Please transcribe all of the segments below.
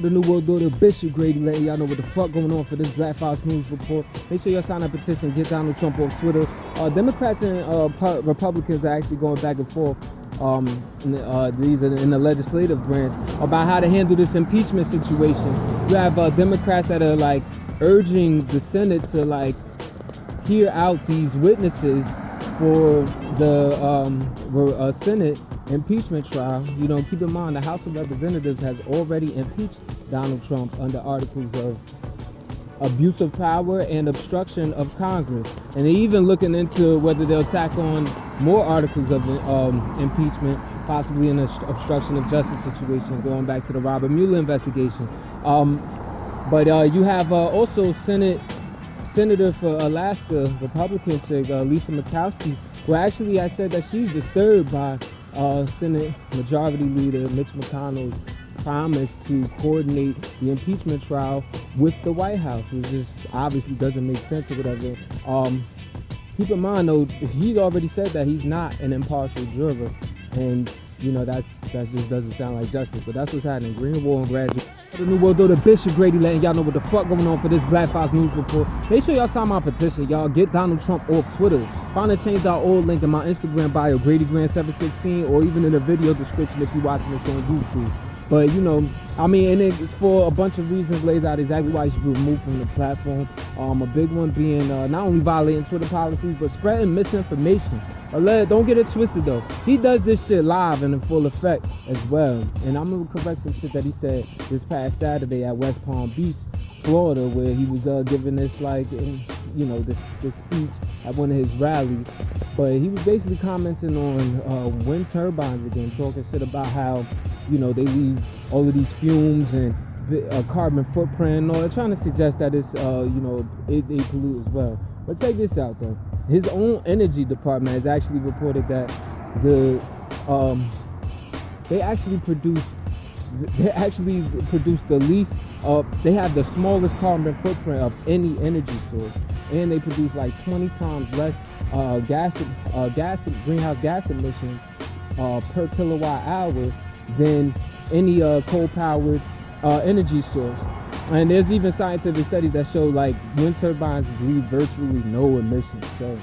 The New World Order, Bishop Grady letting y'all know what the fuck going on for this Black Files News Report. Make sure y'all sign a petition, get Donald Trump off Twitter. Democrats and Republicans are actually going back and forth. These are in the legislative branch about how to handle this impeachment situation. You have Democrats that are like urging the Senate to like hear out these witnesses for the Senate impeachment trial. You know, keep in mind the House of Representatives has already impeached Donald Trump under articles of abuse of power and obstruction of Congress, and they're even looking into whether they'll tack on more articles of impeachment, possibly in an obstruction of justice situation, going back to the Robert Mueller investigation. But you have also Senator for Alaska, Republican chick, Lisa Murkowski, who actually has said that she's disturbed by Senate Majority Leader Mitch McConnell's promise to coordinate the impeachment trial with the White House, which just obviously doesn't make sense or whatever. Keep in mind though, he's already said that he's not an impartial juror, and you know that just doesn't sound like justice. But that's what's happening. Greenwald and Graduation. The New World Order, Bishop Grady letting y'all know what the fuck going on for this Black Files News Report. Make sure y'all sign my petition, y'all. Get Donald Trump off Twitter. Find a change.org link in my Instagram bio, GradyGrand716, or even in the video description if you're watching this on YouTube. But you know, I mean, and it's for a bunch of reasons, lays out exactly why you should be removed from the platform. A big one being not only violating Twitter policies, but spreading misinformation. Don't get it twisted though. He does this shit live and in full effect as well. And I'm gonna correct some shit that he said this past Saturday at West Palm Beach, Florida, where he was giving this like, you know, this speech at one of his rallies. But he was basically commenting on wind turbines again, talking shit about how, you know, they leave all of these fumes and carbon footprint and all that, trying to suggest that it's, you know, they pollute as well. But check this out though. His own energy department has actually reported that they actually produce the least, they have the smallest carbon footprint of any energy source, and they produce like 20 times less greenhouse gas emissions per kilowatt hour than any coal-powered energy source. And there's even scientific studies that show like wind turbines breathe virtually no emissions. So,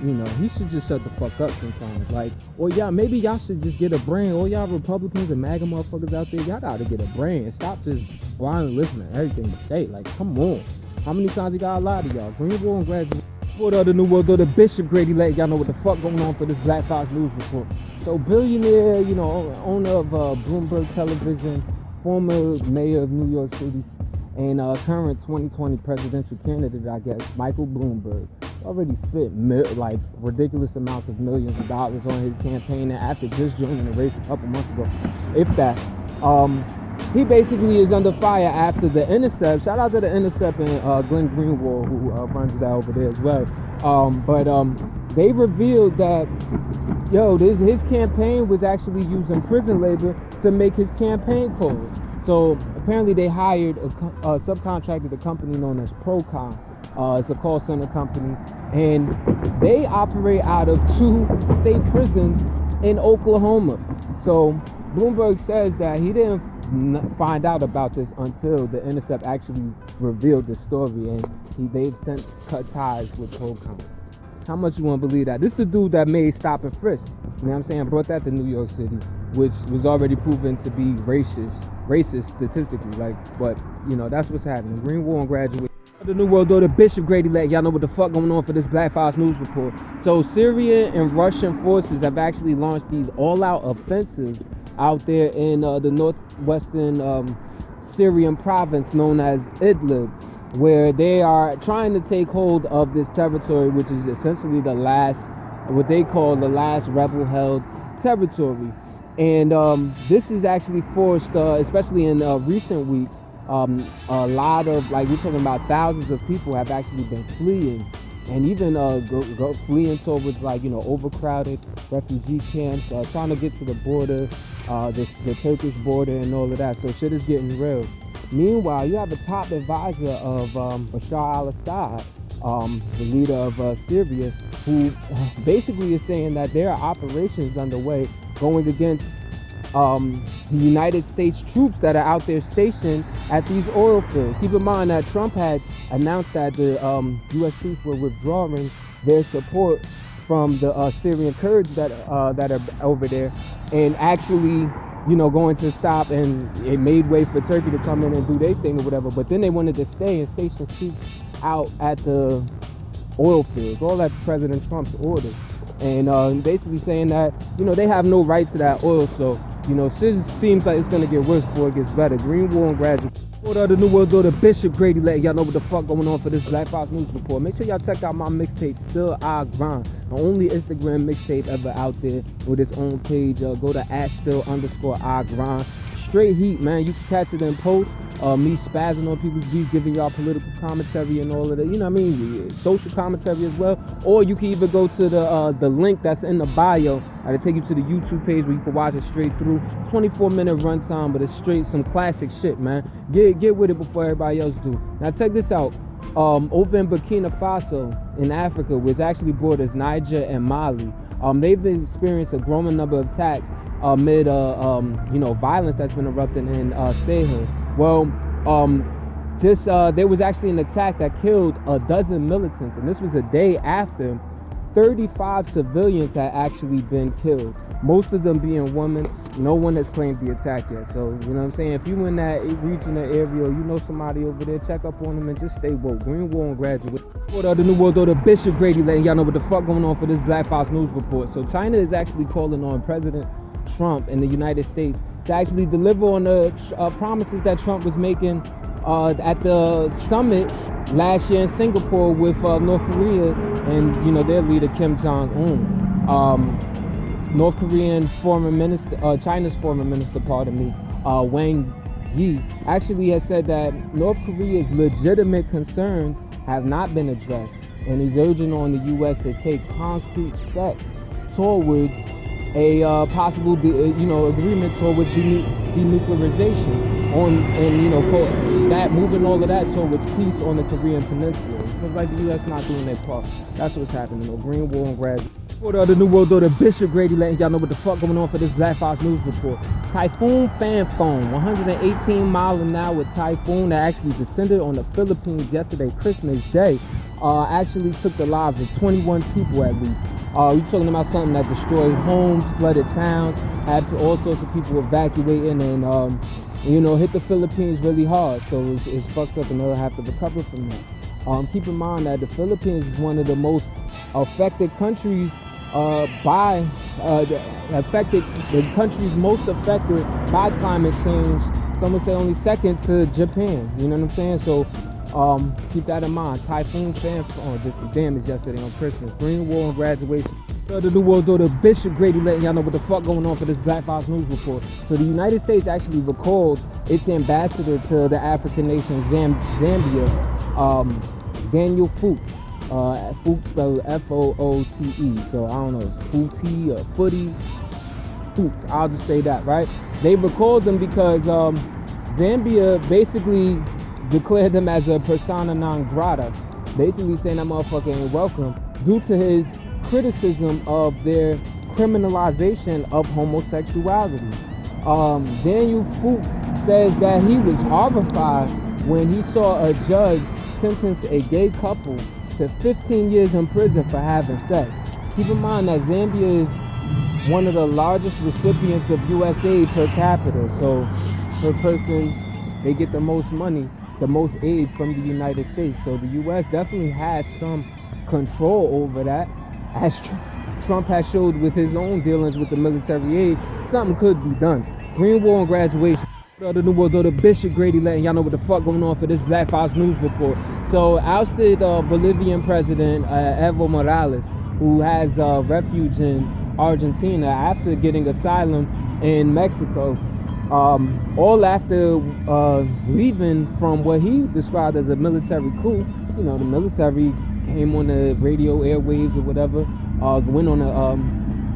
you know, he should just shut the fuck up sometimes. Like, or yeah, maybe y'all should just get a brain. All y'all Republicans and MAGA motherfuckers out there, y'all gotta get a brain and stop just blindly listening to everything you say. Like, come on. How many times you gotta lie to y'all? Greenwald and Graduation. For the New World Order, Bishop Grady letting y'all know what the fuck going on for this Black Files News Report. So, billionaire, you know, owner of Bloomberg Television, former mayor of New York City, and current 2020 presidential candidate, I guess, Michael Bloomberg, already spent like ridiculous amounts of millions of dollars on his campaign, and after just joining the race a couple months ago, if that. He basically is under fire after the Intercept. Shout out to the Intercept and Glenn Greenwald, who runs that over there as well. They revealed that, his campaign was actually using prison labor to make his campaign calls. So apparently they hired subcontracted a company known as Procon. It's a call center company, and they operate out of 2 state prisons in Oklahoma. So Bloomberg says that he didn't find out about this until the Intercept actually revealed the story, and they've since cut ties with Procon. How much you want to believe that? This is the dude that made Stop and Frisk. You know what I'm saying? Brought that to New York City, which was already proven to be racist statistically. Like, but you know, that's what's happening. Greenwald and Graduation. The New World Order, Bishop Grady letting y'all know what the fuck going on for this Black Files News Report. So Syrian and Russian forces have actually launched these all-out offensives out there in the northwestern Syrian province known as Idlib, where they are trying to take hold of this territory, which is essentially the last, what they call the last rebel-held territory. And this is actually forced, especially in recent weeks, a lot of, like, we're talking about thousands of people have actually been fleeing, and even fleeing towards, like, you know, overcrowded refugee camps, trying to get to the border, the Turkish border and all of that. So shit is getting real. Meanwhile, you have a top advisor of Bashar al-Assad, the leader of Syria, who basically is saying that there are operations underway going against the United States troops that are out there stationed at these oil fields. Keep in mind that Trump had announced that the U.S. troops were withdrawing their support from the Syrian Kurds that are over there, and actually, going to stop, and it made way for Turkey to come in and do their thing or whatever. But then they wanted to stay and station troops out at the oil fields, all at President Trump's orders, and basically saying that they have no right to that oil. So shit seems like it's gonna get worse before it gets better. Green War and Graduation. What are the New World Order? Bishop Grady letting y'all know what the fuck going on for this Black Fox News Report. Make sure y'all check out my mixtape, Still I Grind, the only Instagram mixtape ever out there with its own page. Go to @still_I Grind. Straight heat, man. You can catch it in post. Me spazzing on people's beats, giving y'all political commentary and all of that. Social commentary as well. Or you can even go to the link that's in the bio. That'll take you to the YouTube page where you can watch it straight through. 24-minute runtime, but it's straight some classic shit, man. Get with it before everybody else do. Now check this out. Over in Burkina Faso in Africa, which actually borders Niger and Mali, they've experienced a growing number of attacks amid violence that's been erupting in Sahel. Well, there was actually an attack that killed a dozen militants, and this was a day after 35 civilians had actually been killed, most of them being women. No one has claimed the attack yet. So, you know what I'm saying? If you in that region or area, or you know somebody over there, check up on them and just stay woke. Green War and Graduate. What are the New World Order? Bishop Grady letting y'all know what the fuck going on for this Black Fox News Report. So China is actually calling on President Trump in the United States to actually deliver on the promises that Trump was making at the summit last year in Singapore with North Korea and their leader Kim Jong-un. North Korean former minister, China's former minister, Wang Yi, actually has said that North Korea's legitimate concerns have not been addressed, and he's urging on the U.S. to take concrete steps towards a possible agreement towards denuclearization moving all of that towards peace on the Korean Peninsula. It looks like the U.S. not doing their part. That's what's happening. Green War and Graduate. What are the New World Order? Bishop Grady letting y'all know what the fuck going on for this Black Fox News Report. Typhoon Fanfone, 118 mile an hour typhoon that actually descended on the Philippines yesterday, Christmas Day, actually took the lives of 21 people at least. We're talking about something that destroyed homes, flooded towns, had all sorts of people evacuating, and hit the Philippines really hard. So it's fucked up, and they'll have to recover from that. Keep in mind that the Philippines is one of the most affected countries the countries most affected by climate change. Some would say only second to Japan. You know what I'm saying? So keep that in mind. Typhoon Fanfone did some damage yesterday on Christmas. Green War and Graduation. The New World Order. Bishop Grady letting y'all know what the fuck going on for this Black Fox News Report. So the United States actually recalled its ambassador to the African nation Zambia, Daniel Foote. Foote spelled F-O-O-T-E. So I don't know, Footy or Footy. Foote. I'll just say that, right? They recalled them because Zambia basically declared him as a persona non grata, basically saying that motherfucker ain't welcome due to his criticism of their criminalization of homosexuality. Daniel Foote says that he was horrified when he saw a judge sentence a gay couple to 15 years in prison for having sex. Keep in mind that Zambia is one of the largest recipients of U.S. aid per capita. So per person, they get the most money, the most aid from the United States. So the U.S. definitely has some control over that. As Trump has showed with his own dealings with the military aid, something could be done. Green War and Graduation. The New World Order. Bishop Grady letting y'all know what the fuck going on for this Black Fox News Report. So ousted Bolivian President Evo Morales, who has refuge in Argentina after getting asylum in Mexico, all after leaving from what he described as a military coup. The military came on the radio airwaves or whatever, went on the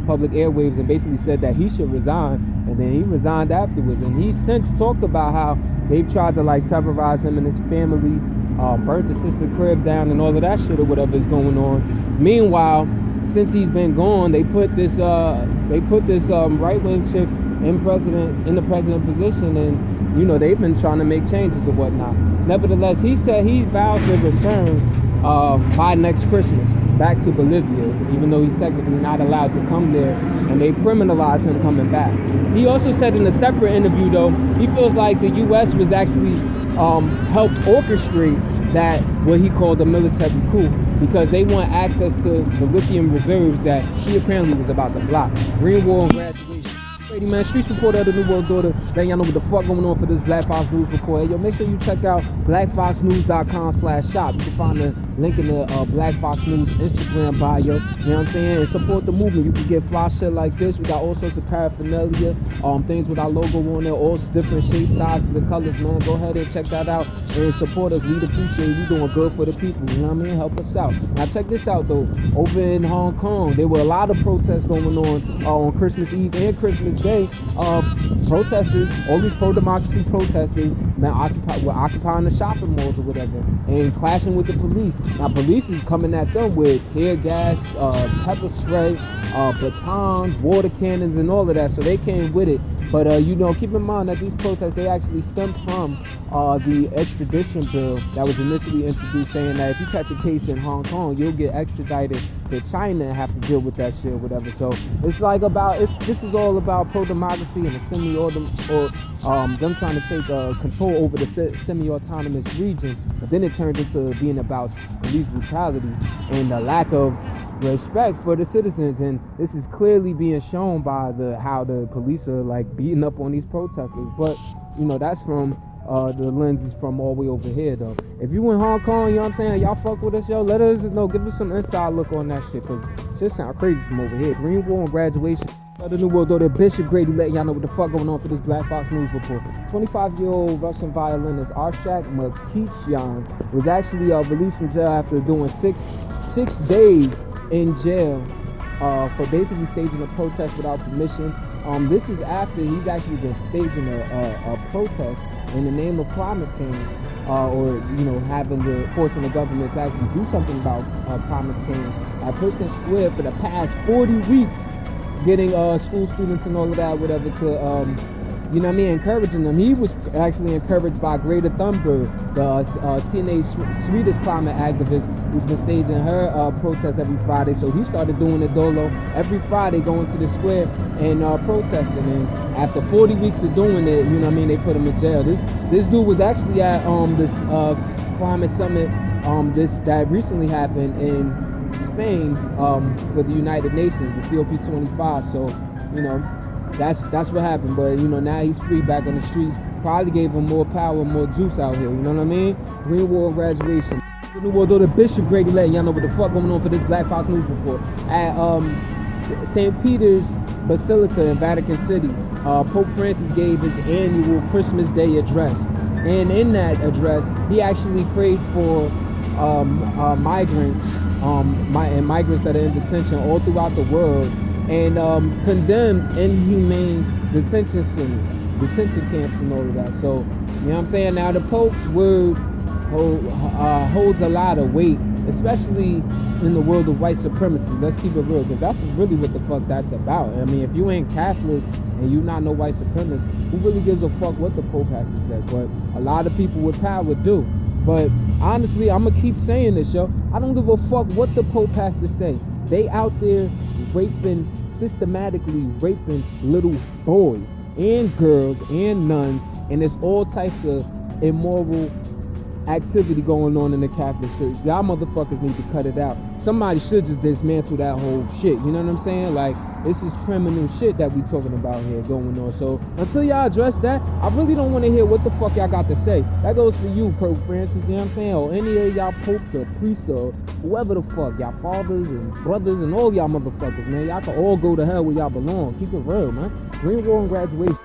public airwaves and basically said that he should resign, and then he resigned afterwards. And he's since talked about how they've tried to terrorize him and his family, burnt the sister crib down and all of that shit or whatever is going on. Meanwhile, since he's been gone, they put this right-wing chick in the president position, and you know they've been trying to make changes or whatnot. Nevertheless, he said he vows to return by next Christmas back to Bolivia, even though he's technically not allowed to come there, and they've criminalized him coming back. He also said in a separate interview, though, he feels like the U.S. was actually helped orchestrate that, what he called a military coup, because they want access to the lithium reserves that he apparently was about to block. Green Wall and Graduation. Brady, man, Streets Reporter of the New World Order. Letting y'all know what the fuck going on for this Black Fox News Report. Hey, yo, make sure you check out blackfoxnews.com/shop. You can find the link in the Black Fox News Instagram bio. You know what I'm saying? And support the movement. You can get fly shit like this. We got all sorts of paraphernalia, things with our logo on there, all different shapes, sizes, and colors, man. Go ahead and check that out and support us. We'd appreciate it. We doing good for the people. You know what I mean? Help us out. Now check this out though. Over in Hong Kong, there were a lot of protests going on Christmas Eve and Christmas Day. Protesters, all these pro-democracy protesters, man, were occupying the shopping malls or whatever, and clashing with the police. Now, police is coming at them with tear gas, pepper spray, batons, water cannons, and all of that. So they came with it. But you know, keep in mind that these protests, they actually stem from the extradition bill that was initially introduced, saying that if you catch a case in Hong Kong, you'll get extradited to China and have to deal with that shit or whatever. So it's like this is all about pro-democracy and a them trying to take control over the semi-autonomous region. But then it turned into being about police brutality and the lack of respect for the citizens, and this is clearly being shown by how the police are like beating up on these protesters. But you know, that's from the lenses from all the way over here though. If you in Hong Kong, you know what I'm saying, y'all fuck with us, yo, let us know, give us some inside look on that shit, cause shit sound crazy from over here. Green Wall and Graduation. The New World Order, Bishop Grady letting y'all know what the fuck going on for this Black Fox News Report. 25-year-old Russian violinist Arshak Makisyan was actually released from jail after doing six days in jail for basically staging a protest without permission. This is after he's actually been staging a protest in the name of climate change, or you know, forcing the government to actually do something about climate change at Pushkin Square for the past 40 weeks, getting school students and all of that, whatever, to you know what I mean, encouraging them. He was actually encouraged by Greta Thunberg, the teenage Swedish climate activist who's been staging her protests every Friday. So he started doing it dolo every Friday, going to the square and protesting. And after 40 weeks of doing it, you know what I mean, they put him in jail. This dude was actually at this climate summit that recently happened in Spain for the United Nations, the COP25. So you know, that's what happened. But you know, now he's free back on the streets. Probably gave him more power, more juice out here. You know what I mean? Green Wall Graduation. The New World Order, Bishop Grady letting y'all know what the fuck going on for this Black Fox News Report. At St. Peter's Basilica in Vatican City, Pope Francis gave his annual Christmas Day address, and in that address, he actually prayed for migrants and migrants that are in detention all throughout the world, and condemned inhumane detention camps and all of that. So, you know what I'm saying? Now, the Pope's word holds a lot of weight, especially in the world of white supremacy. Let's keep it real, because that's really what the fuck that's about. I mean, if you ain't Catholic and you not no white supremacist, who really gives a fuck what the Pope has to say? But a lot of people with power do. But honestly, I'm gonna keep saying this, yo. I don't give a fuck what the Pope has to say. They out there systematically raping little boys and girls and nuns, and there's all types of immoral activity going on in the Catholic Church. Y'all motherfuckers need to cut it out. Somebody should just dismantle that whole shit. You know what I'm saying? Like, this is criminal shit that we talking about here going on. So until y'all address that, I really don't want to hear what the fuck y'all got to say. That goes for you, Pope Francis, you know what I'm saying? Or any of y'all popes or priests or whoever the fuck, y'all fathers and brothers and all y'all motherfuckers, man. Y'all can all go to hell where y'all belong. Keep it real, man. Green Wall and Graduation.